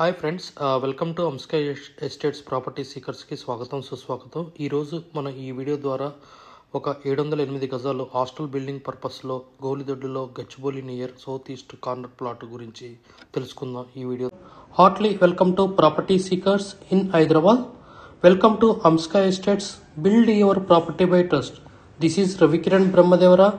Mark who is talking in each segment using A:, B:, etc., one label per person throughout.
A: Hi friends, welcome to Amsky estates property సీకర్స్కి స్వాగతం సుస్వాగతం. ఈరోజు మనం ఈ వీడియో ద్వారా ఒక 708 గజాలు హాస్టల్ బిల్డింగ్ పర్పస్లో గౌలిదొడ్డిలో Gachibowli near south east corner plot గురించి తెలుసుకుందాం ఈ video. Heartly welcome to property seekers in Hyderabad. Welcome to Amsky estates, build your property by trust. This is Ravikiran Brahmadevara.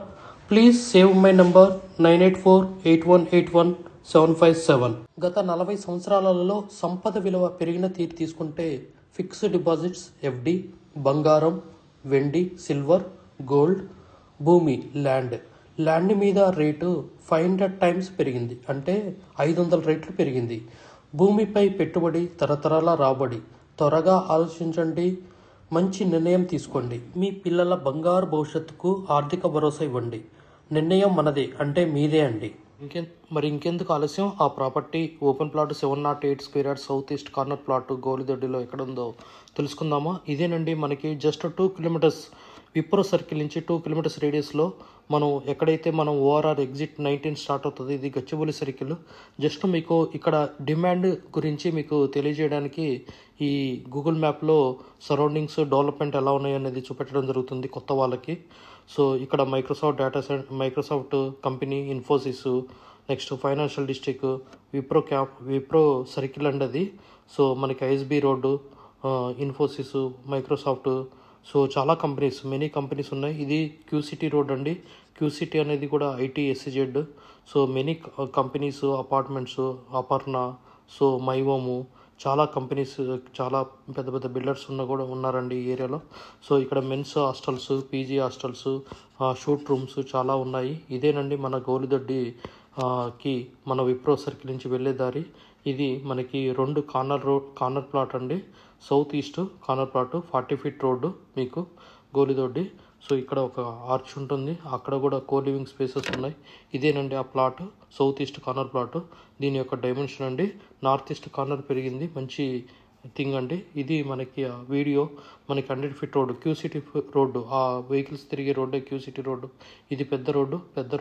A: Please save my number 9848181757. గత 40 సంవత్సరాలలో సంపద విలువ పెరిగిన తీరు తీసుకుంటే ఫిక్స్డ్ డిపాజిట్స్, ఎఫ్డి, బంగారం, వెండి, సిల్వర్, గోల్డ్, భూమి, ల్యాండ్ మీద రేటు 500 టైమ్స్ పెరిగింది, అంటే 500 రెట్లు పెరిగింది. భూమిపై పెట్టుబడి తరతరాల రాబడి. త్వరగా ఆలోచించండి, మంచి నిర్ణయం తీసుకోండి. మీ పిల్లల బంగారు భవిష్యత్తుకు ఆర్థిక భరోసా ఇవ్వండి. నిర్ణయం మనదే, అంటే మీదే అండి. ఇంకెందుకు ఆలస్యం? ఆ property open plot 708 square yard south east corner plot గౌలిదొడ్డిలో ఎక్కడ ఉందో తెలుసుకుందామా. ఇదేనండి, మనకి జస్ట్ 2 కిలోమీటర్స్ విప్రో సర్కిల్ నుంచి 2 కిలోమీటర్స్ రేడియస్లో మనం ఎక్కడైతే మనం ఓఆర్ఆర్ ఎగ్జిట్ 19 స్టార్ట్ అవుతుంది, ఇది గచ్చిబౌలి సర్కిల్. జస్ట్ మీకు ఇక్కడ డిమాండ్ గురించి మీకు తెలియజేయడానికి ఈ గూగుల్ మ్యాప్లో సరౌండింగ్స్ డెవలప్మెంట్ ఎలా ఉన్నాయి అనేది చూపెట్టడం జరుగుతుంది కొత్త వాళ్ళకి. సో ఇక్కడ Microsoft company, Infosys, next financial district, Wipro circle అండి అది. సో మనకి ISB road, Infosys, Microsoft, so చాలా కంపెనీస్, మెనీ కంపెనీస్ ఉన్నాయి. ఇది క్యూసిటీ రోడ్ అండి. క్యూసిటీ అనేది కూడా IT SEZ. So many companies, apartments, Aparna, so మైవోము, చాలా కంపెనీస్, చాలా పెద్ద పెద్ద బిల్డర్స్ కూడా ఉన్నారండి ఈ ఏరియాలో. సో ఇక్కడ men's hostels, PG hostels, suite rooms చాలా ఉన్నాయి. ఇదేనండి మన గౌలిదొడ్డి కి మన విప్రో సర్కిల్ నుంచి వెళ్ళే దారి. ఇది మనకి 2 కార్నర్ ప్లాట్ అండి. South east corner plot, 40 feet road మీకు గౌలిదొడ్డి. సో ఇక్కడ ఒక ఆర్చ్ ఉంటుంది, అక్కడ కూడా లివింగ్ స్పేసెస్ ఉన్నాయి. ఇదేనండి ఆ plot, south east corner plot. దీని యొక్క డైమెన్షన్ అండి, నార్త్ ఈస్ట్ కార్నర్ పెరిగింది, మంచి థింగ్ అండి. ఇది మనకి వీడియో, మనకి 100 ఫీట్ రోడ్డు, క్యూసిటీ రోడ్డు, ఆ వెహికల్స్ తిరిగే రోడ్డే క్యూసిటీ రోడ్డు. ఇది పెద్ద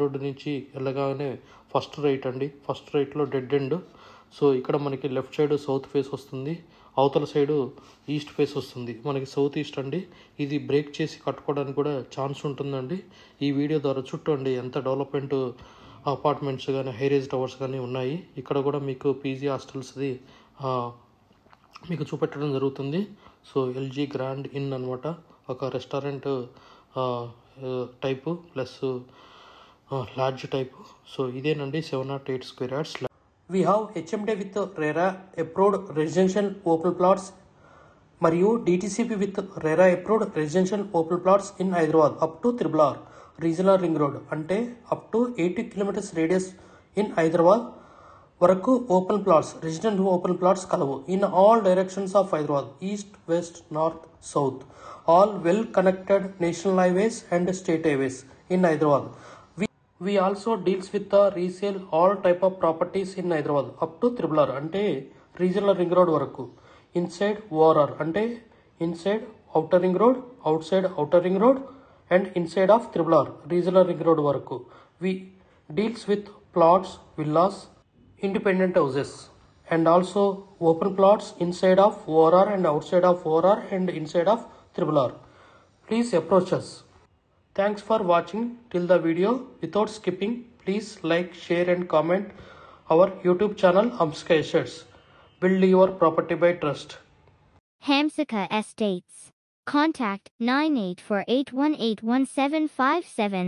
A: రోడ్డు నుంచి వెళ్ళగానే ఫస్ట్ రైట్ అండి. ఫస్ట్ రైట్లో డెడ్ ఎండ్. సో ఇక్కడ మనకి లెఫ్ట్ సైడ్ సౌత్ ఫేస్ వస్తుంది, అవతల సైడు ఈస్ట్ ఫేస్ వస్తుంది. మనకి సౌత్ ఈస్ట్ అండి. ఇది బ్రేక్ చేసి కట్టుకోవడానికి కూడా ఛాన్స్ ఉంటుందండి. ఈ వీడియో ద్వారా చుట్టూ అండి ఎంత డెవలప్మెంట్ అపార్ట్మెంట్స్ కానీ, హైరేజ్ టవర్స్ కానీ ఉన్నాయి. ఇక్కడ కూడా మీకు పీజీ హాస్టల్స్ది మీకు చూపెట్టడం జరుగుతుంది. సో ఎల్జీ గ్రాండ్ ఇన్ అనమాట, ఒక restaurant type plus lodge type. So ఇదేనండి 708 square yards. We have HMD with RERA approved residential open plots మరియు DTCP with RERA approved residential open plots in Hyderabad up to RRR regional ring road, అంటే up to 80 kilometers radius in Hyderabad వరకు open plots, resident open plots కలవు. In all directions of Hyderabad, east, west, north, south, all well connected national highways and state highways in Hyderabad. We also deals with the resale all type of properties in Hyderabad up to RRR, అంటే regional ring road వరకు. Inside ORR, అంటే inside outer ring road, out side outer ring road and inside of RRR regional ring road వరకు. We deals with plots, villas, independent houses and also open plots inside of ORR and outside of ORR and inside of RRR. Please approach us. Thanks for watching till the video. Without skipping, please like, share and comment our YouTube channel Hamsika Estates. Build your property by trust.
B: Hamsika Estates. Contact 9848181757.